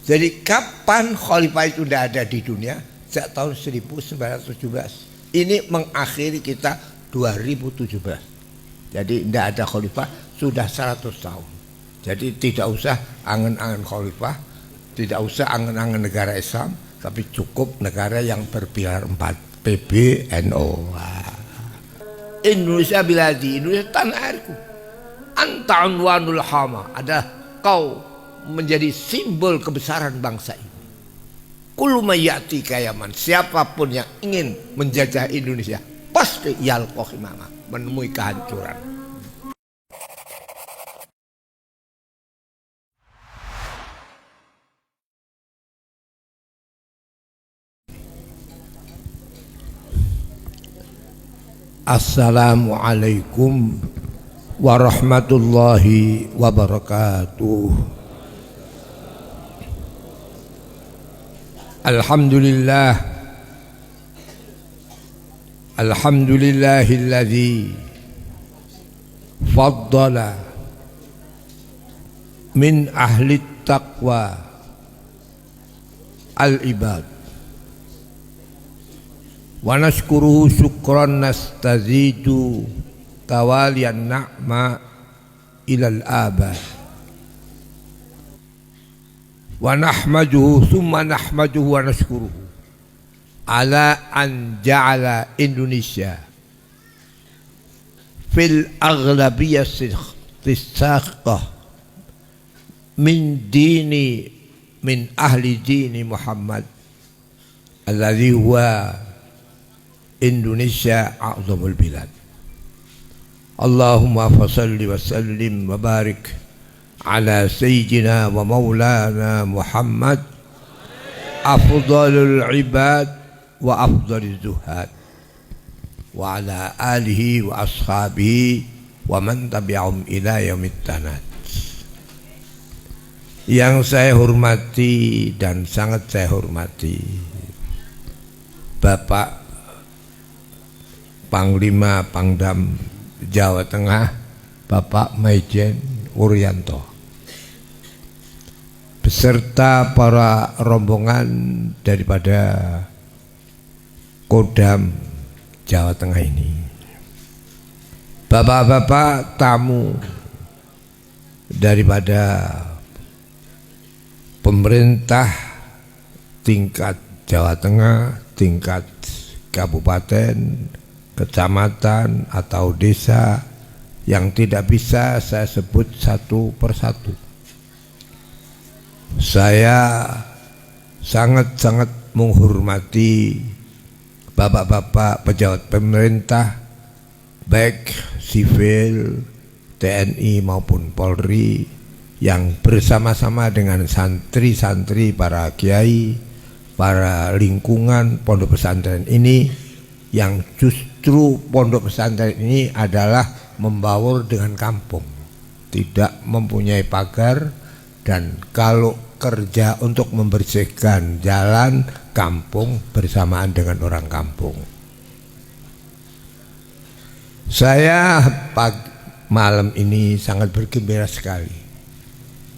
Jadi kapan khalifah itu tidak ada di dunia? Sejak tahun 1917. Ini mengakhiri kita 2017. Jadi tidak ada khalifah sudah 100 tahun. Jadi tidak usah angan-angan khalifah, tidak usah angan-angan negara Islam, tapi cukup negara yang berpilar 4, PBNO. Indonesia biladi, Indonesia tanah airku. Anta unwanul hama, adalah kau menjadi simbol kebesaran bangsa ini. Kullu mayyati kayaman, siapapun yang ingin menjajah Indonesia pasti yalqah imama, menemui kehancuran. Assalamualaikum warahmatullahi wabarakatuh. Alhamdulillah, alhamdulillahilladzi faddala min ahli taqwa al-ibad. Wa nashkuruhu syukran nastazidu tawalian na'ma ilal abad. Wa nahmaduhu thumma nahmaduhu wa nashkuruhu ala an ja'ala Indonesia fil aghlabiyyah tisaqah min ahli dini Muhammad alladhi huwa Indonesia a'zamul bilad. Allahumma fasalli wa sallim wa barik ala sayyidina wa maulana Muhammad afdalul ibad wa afdalul zuhad wa ala alihi wa ashabihi wa man tabi'ahum ila yaumit tanad. Yang saya hormati dan sangat saya hormati Bapak Panglima Pangdam Jawa Tengah, Bapak Maijen Wuryanto, beserta para rombongan daripada Kodam Jawa Tengah ini, bapak-bapak tamu daripada pemerintah tingkat Jawa Tengah, tingkat kabupaten, kecamatan atau desa yang tidak bisa saya sebut satu persatu. Saya sangat-sangat menghormati bapak-bapak pejabat pemerintah, baik sivil, TNI maupun Polri, yang bersama-sama dengan santri-santri, para kiai, para lingkungan pondok pesantren ini, yang justru pondok pesantren ini adalah membaur dengan kampung, tidak mempunyai pagar, dan kalau kerja untuk membersihkan jalan kampung bersamaan dengan orang kampung. Saya malam ini sangat bergembira sekali.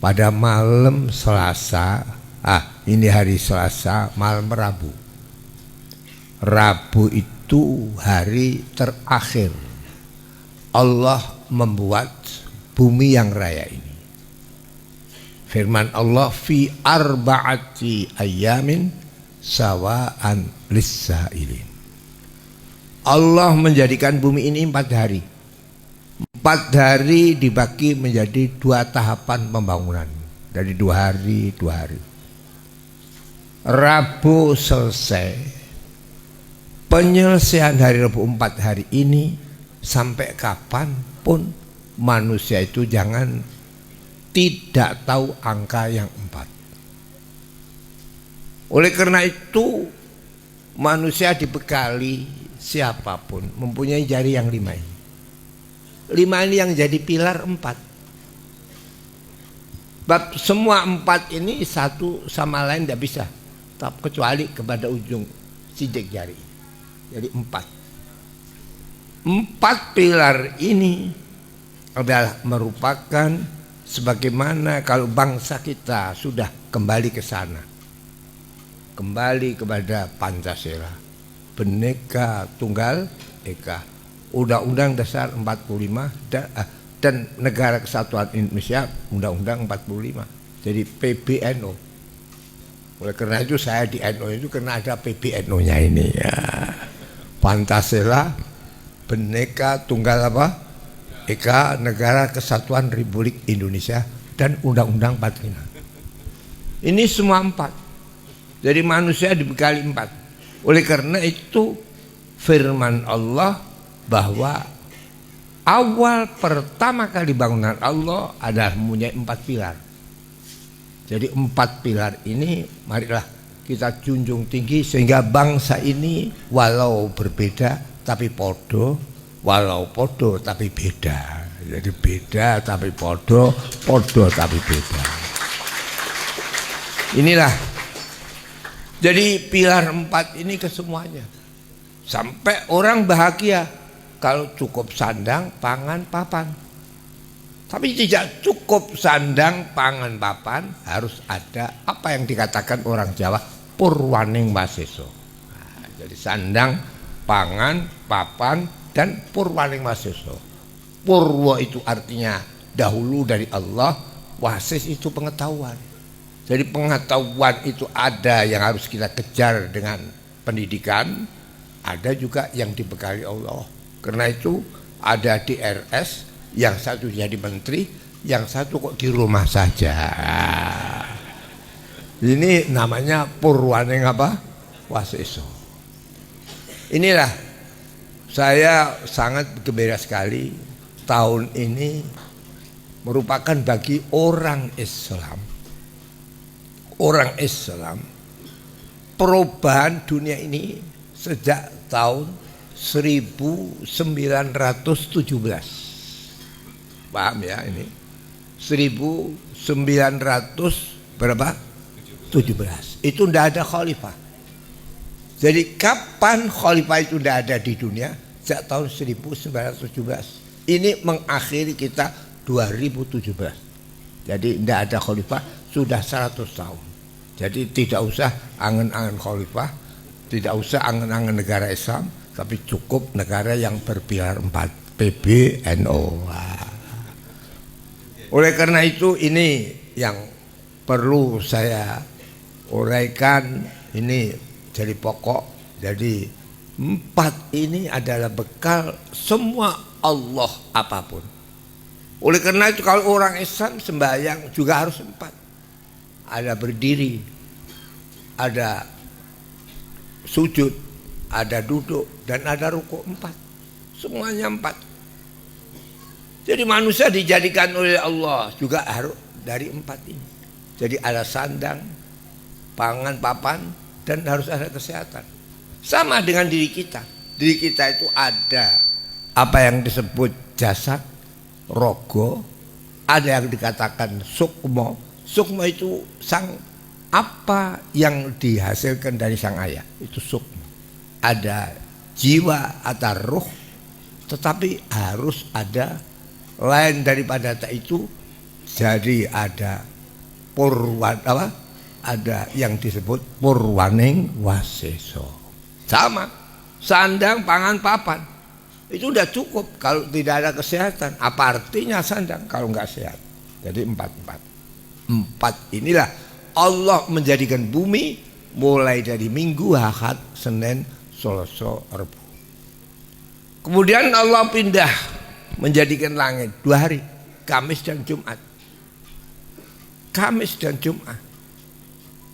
Pada malam Selasa, ini hari Selasa, malam Rabu. Rabu itu hari terakhir Allah membuat bumi yang raya ini. Firman Allah, fi arba'ati ayyamin sawa'an lis-sa'ilin. Allah menjadikan bumi ini 4 hari. 4 hari dibagi menjadi 2 tahapan pembangunan. Dari 2 hari, 2 hari. Rabu selesai. Penyelesaian hari Rabu 4 hari ini, sampai kapanpun manusia itu jangan tidak tahu angka yang 4. Oleh karena itu manusia dibekali, siapapun mempunyai jari yang 5 ini. 5 ini yang jadi pilar 4. Bab semua 4 ini satu sama lain tidak bisa, kecuali kepada ujung sidik jari. Jadi 4 pilar ini adalah merupakan sebagaimana kalau bangsa kita sudah kembali ke sana, kembali kepada Pancasila, Bhinneka Tunggal Ika, Undang-Undang Dasar 45 dan Negara Kesatuan Indonesia Undang-Undang 45. Jadi PBNU. Oleh karena itu saya di NU itu karena ada PBNU-nya ini ya. Pancasila, Bhinneka Tunggal Ika, Negara Kesatuan Republik Indonesia dan Undang-Undang 45. Ini semua 4. Jadi manusia dibekali 4. Oleh karena itu firman Allah bahwa awal pertama kali bangunan Allah adalah mempunyai 4 pilar. Jadi 4 pilar ini marilah kita junjung tinggi sehingga bangsa ini walau berbeda tapi podo, walau podo tapi beda. Jadi beda tapi podo, podo tapi beda. Inilah. Jadi pilar 4 ini ke semuanya. Sampai orang bahagia kalau cukup sandang, pangan, papan. Tapi tidak cukup sandang, pangan, papan, harus ada apa yang dikatakan orang Jawa purwaning waseso. Nah, jadi sandang, pangan, papan, dan purwaning waseso. Purwa itu artinya dahulu dari Allah, wasis itu pengetahuan. Jadi pengetahuan itu ada yang harus kita kejar dengan pendidikan, ada juga yang dibekali Allah. Karena itu ada DRS, yang satu jadi menteri, yang satu kok di rumah saja. Ini namanya purwaning waseso. Inilah saya sangat gembira sekali tahun ini merupakan bagi orang Islam perubahan dunia ini sejak tahun 1917. Paham ya ini? 1900 berapa? 17. Itu tidak ada khalifah. Jadi kapan khalifah itu tidak ada di dunia? Sejak tahun 1917. Ini mengakhiri kita 2017. Jadi tidak ada khalifah sudah 100 tahun. Jadi tidak usah angan-angan khalifah, tidak usah angan-angan negara Islam, tapi cukup negara yang berpilar 4, PBNU. Oleh karena itu ini yang perlu saya uraikan, ini jadi pokok. Jadi 4 ini adalah bekal semua Allah apapun. Oleh karena itu kalau orang Islam sembahyang juga harus 4. Ada berdiri, ada sujud, ada duduk, dan ada rukuk 4. Semuanya 4. Jadi manusia dijadikan oleh Allah juga harus dari 4 ini. Jadi ada sandang, pangan, papan, dan harus ada kesehatan. Sama dengan diri kita. Diri kita itu ada apa yang disebut jasad, rogo, ada yang dikatakan sukmo. Sukmo itu sang apa yang dihasilkan dari sang ayah, itu sukmo. Ada jiwa atau ruh, tetapi harus ada lain daripada itu. Jadi ada ada yang disebut purwaning waseso. Sama sandang, pangan, papan itu udah cukup. Kalau tidak ada kesehatan, apa artinya sandang kalau nggak sehat? Jadi 4 inilah Allah menjadikan bumi mulai dari Minggu, Ahad, Senin, Selasa, Rabu. Kemudian Allah pindah menjadikan langit 2 hari, Kamis dan Jumat. Kamis dan Jumat.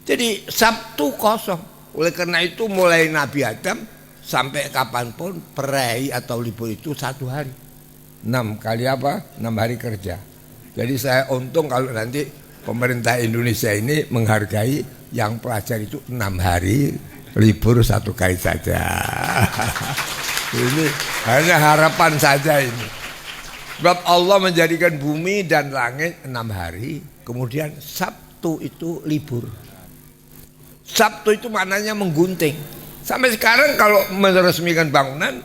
Jadi Sabtu kosong. Oleh karena itu mulai Nabi Adam sampai kapanpun perai atau libur itu 1 hari. 6 kali 6 hari kerja. Jadi saya untung kalau nanti pemerintah Indonesia ini menghargai yang pelajar itu 6 hari libur 1 kali saja. Ini hanya harapan saja ini. Sebab Allah menjadikan bumi dan langit 6 hari, kemudian Sabtu itu libur. Sabtu itu maknanya menggunting. Sampai sekarang kalau meresmikan bangunan,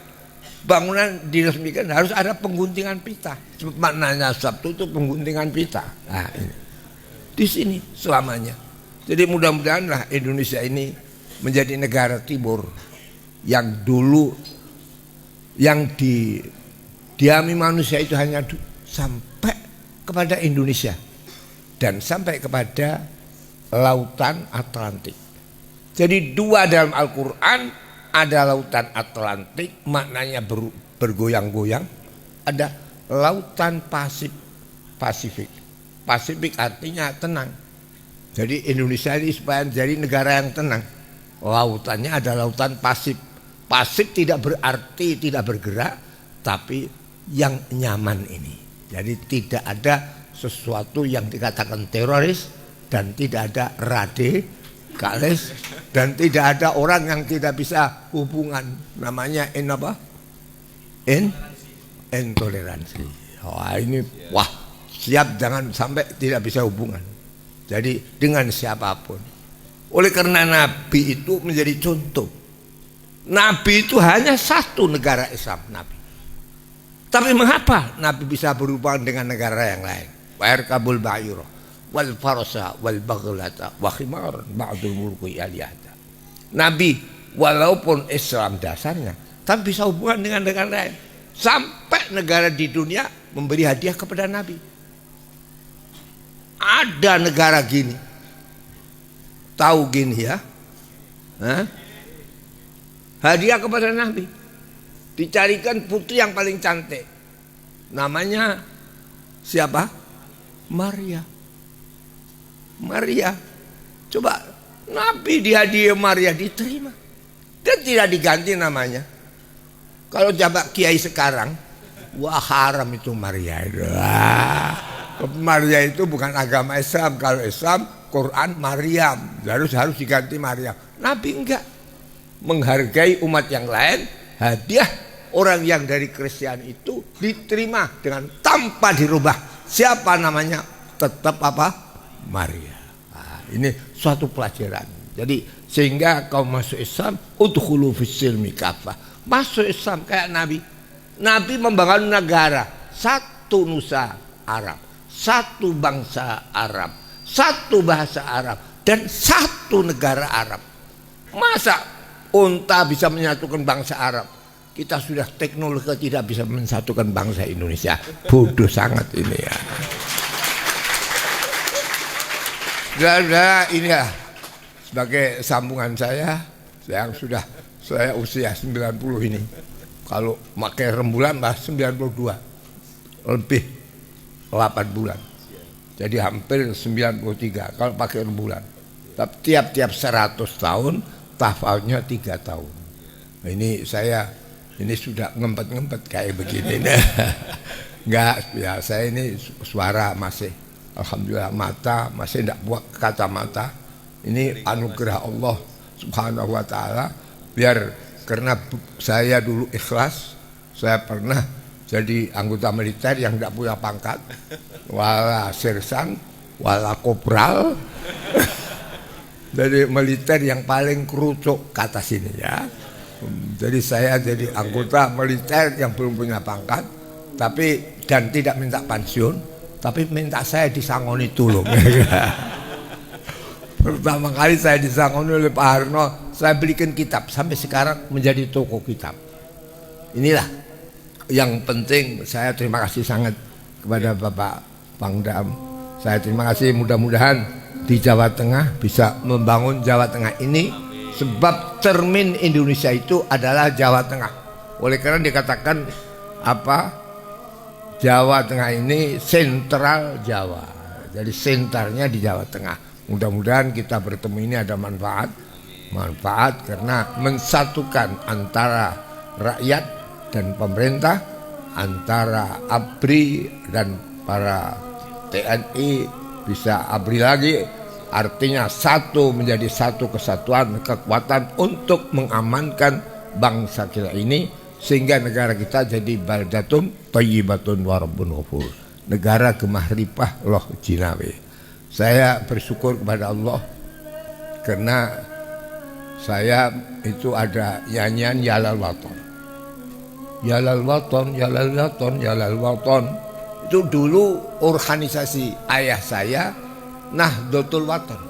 bangunan diresmikan harus ada pengguntingan pita. Maknanya Sabtu itu pengguntingan pita. Nah, ini. Di sini selamanya. Jadi mudah-mudahanlah Indonesia ini menjadi negara timur yang dulu yang didiami manusia itu hanya sampai kepada Indonesia dan sampai kepada lautan Atlantik. Jadi dua dalam Al-Quran, ada lautan Atlantik maknanya bergoyang-goyang, ada lautan Pasifik. Pasifik artinya tenang. Jadi Indonesia ini supaya jadi negara yang tenang, lautannya ada lautan Pasifik. Pasif tidak berarti tidak bergerak, tapi yang nyaman ini. Jadi tidak ada sesuatu yang dikatakan teroris, dan tidak ada radikalis, dan tidak ada orang yang tidak bisa hubungan. Namanya intoleransi. Wah, ini siap jangan sampai tidak bisa hubungan. Jadi dengan siapapun. Oleh karena Nabi itu menjadi contoh. Nabi itu hanya satu negara Islam, Nabi. Tapi mengapa Nabi bisa berhubungan dengan negara yang lain? Wa yarkabul ba'ira wal farasa wal baghlata wa khimaran ba'dul mulki aliyata. Nabi walaupun Islam dasarnya, tapi bisa hubungan dengan negara lain. Sampai negara di dunia memberi hadiah kepada Nabi. Ada negara gini, tahu gini ya? Hadiah kepada Nabi, dicarikan putri yang paling cantik, namanya siapa? Maria. Coba Nabi dihadiah Maria, diterima dan tidak diganti namanya. Kalau jabat kiai sekarang, wah haram itu Maria itu. Maria itu bukan agama Islam. Kalau Islam Quran Maryam, harus diganti Maryam. Nabi enggak, menghargai umat yang lain. Hadiah orang yang dari Kristen itu diterima dengan tanpa dirubah. Siapa namanya? Tetap Maria. Nah, ini suatu pelajaran. Jadi sehingga kau masuk Islam, udkhulu fis-silmi kafah. Masuk Islam kayak Nabi. Nabi membangun negara, satu nusa Arab, satu bangsa Arab, satu bahasa Arab, dan satu negara Arab. Masa unta bisa menyatukan bangsa Arab? Kita sudah teknologi tidak bisa mensatukan bangsa Indonesia. Bodoh sangat ini ya. Saudara, ini ya sebagai sambungan saya yang sudah saya usia 90 ini. Kalau pakai rembulan 92 lebih 8 bulan. Jadi hampir 93 kalau pakai rembulan. Tapi tiap-tiap 100 tahun tafalnya 3 tahun. Nah, ini saya ini sudah ngempet-ngempet kayak begini. Enggak, ya saya ini suara masih alhamdulillah, mata masih tidak buat kacamata. Ini anugerah Allah Subhanahu wa taala. Biar karena saya dulu ikhlas, saya pernah jadi anggota militer yang tidak punya pangkat, wala sersan, wala kopral. Jadi militer yang paling kerucuk kata sini ya. Jadi saya jadi anggota militer yang belum punya pangkat, tapi dan tidak minta pensiun, tapi minta saya disangoni tulung. Pertama kali saya disangoni oleh Pak Harno, saya belikan kitab, sampai sekarang menjadi toko kitab. Inilah yang penting. Saya terima kasih sangat kepada Bapak Pangdam. Saya terima kasih, mudah-mudahan di Jawa Tengah bisa membangun Jawa Tengah ini. Sebab cermin Indonesia itu adalah Jawa Tengah. Oleh karena dikatakan Jawa Tengah ini sentral Jawa. Jadi sentarnya di Jawa Tengah. Mudah-mudahan kita bertemu ini ada manfaat karena mensatukan antara rakyat dan pemerintah, antara ABRI dan para TNI bisa ABRI lagi. Artinya satu, menjadi satu kesatuan, kekuatan untuk mengamankan bangsa kita ini, sehingga negara kita jadi baldatun thayyibatun wa rabbun ghafur, negara gemah ripah loh jinawi. Saya bersyukur kepada Allah karena saya itu ada nyanyian Yalal Waton. Yalal Waton, Yalal Waton, Yalal Waton. Itu dulu organisasi ayah saya Nahdlatul Waton,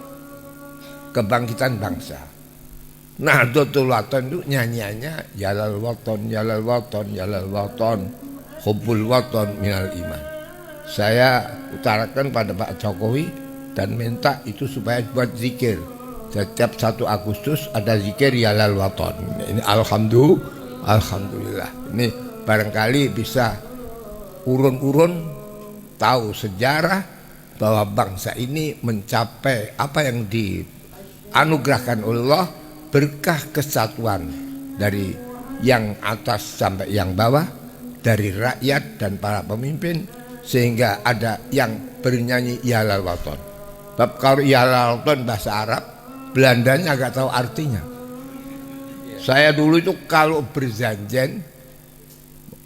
kebangkitan bangsa. Nahdlatul Waton itu nyanyiannya Yalal Waton, Yalal Waton, Yalal Waton, Hubbul Waton minal iman. Saya utarakan pada Pak Jokowi dan minta itu supaya buat zikir. Setiap 1 Agustus ada zikir Yalal Waton. Ini alhamdulillah. Ini barangkali bisa urun-urun tahu sejarah bahwa bangsa ini mencapai apa yang dianugerahkan oleh Allah, berkah kesatuan dari yang atas sampai yang bawah, dari rakyat dan para pemimpin, sehingga ada yang bernyanyi Yalal Waton. Tapi kalau Yalal Waton bahasa Arab, Belandanya agak tahu artinya. Saya dulu itu kalau berzanjen,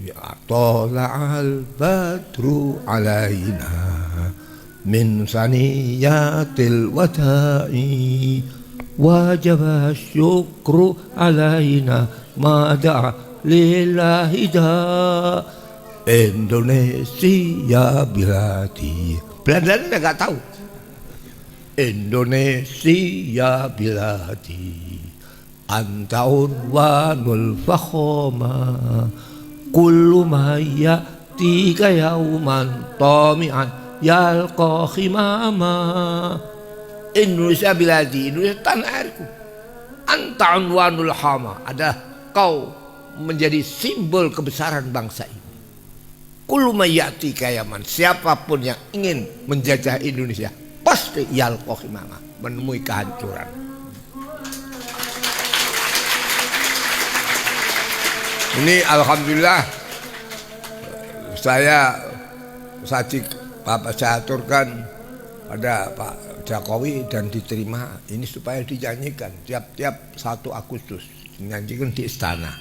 ya tola'al badru alaina min saniyatil wada'i wajaba syukru alaina mada lillahi da Indonesia biladi. Belandanya enggak tahu. Indonesia biladi anta unwanul fakhoma kullu ma ya'tika yauman tami'an yalqa khimama. Indonesia biladi, Indonesia tanah airku. Anta unwanul hama, adalah kau menjadi simbol kebesaran bangsa ini. Kullu ma ya'tika yauman, siapapun yang ingin menjajah Indonesia pasti yalqa khimama, menemui kehancuran. Ini alhamdulillah saya aturkan pada Pak Jokowi dan diterima ini supaya dinyanyikan tiap-tiap 1 Agustus, dinyanyikan di istana.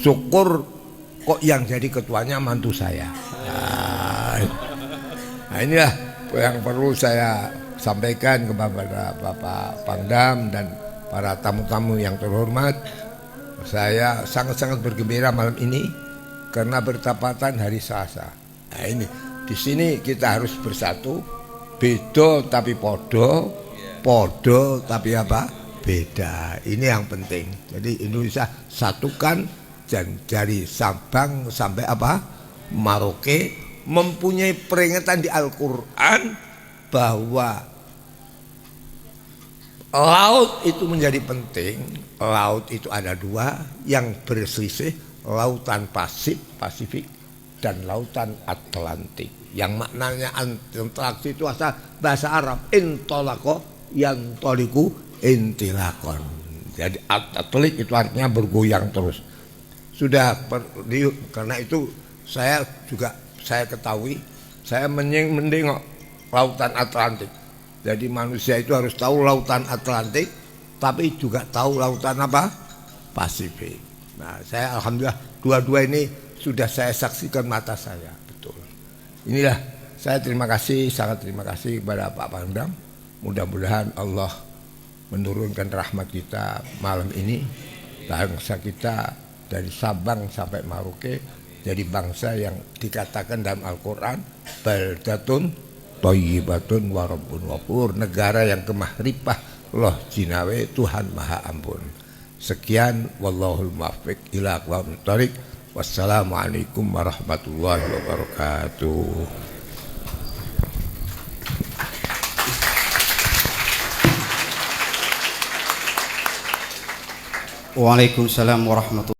Syukur kok yang jadi ketuanya mantu saya. Nah inilah yang perlu saya sampaikan kepada Bapak Pangdam dan para tamu-tamu yang terhormat. Saya sangat-sangat bergembira malam ini karena bertepatan hari Selasa. Nah ini di sini kita harus bersatu, beda tapi podo, podo tapi apa? Beda. Ini yang penting. Jadi Indonesia satukan dan dari Sabang sampai apa? Merauke mempunyai peringatan di Al-Quran bahwa laut itu menjadi penting. Laut itu ada 2 yang berselisih, lautan Pasifik dan lautan Atlantik. Yang maknanya Atlantik itu asal bahasa Arab intolako yang toliku intilakon. Jadi Atlantik itu artinya bergoyang terus. Karena itu saya ketahui, saya menengok lautan Atlantik. Jadi manusia itu harus tahu lautan Atlantik, tapi juga tahu lautan apa? Pasifik. Nah, saya alhamdulillah dua-dua ini sudah saya saksikan mata saya, betul. Inilah saya sangat terima kasih kepada Pak Pangdam. Mudah-mudahan Allah menurunkan rahmat kita malam ini, bangsa kita dari Sabang sampai Merauke jadi bangsa yang dikatakan dalam Al-Quran baldatun thayyibatun wa rabbun ghafur, negara yang kemahripah loh jinawe Tuhan Maha Ampun. Sekian, wallahul muwaffiq ila aqwamit thoriq. Wassalamualaikum warahmatullahi wabarakatuh. Waalaikumsalam warahmatullahi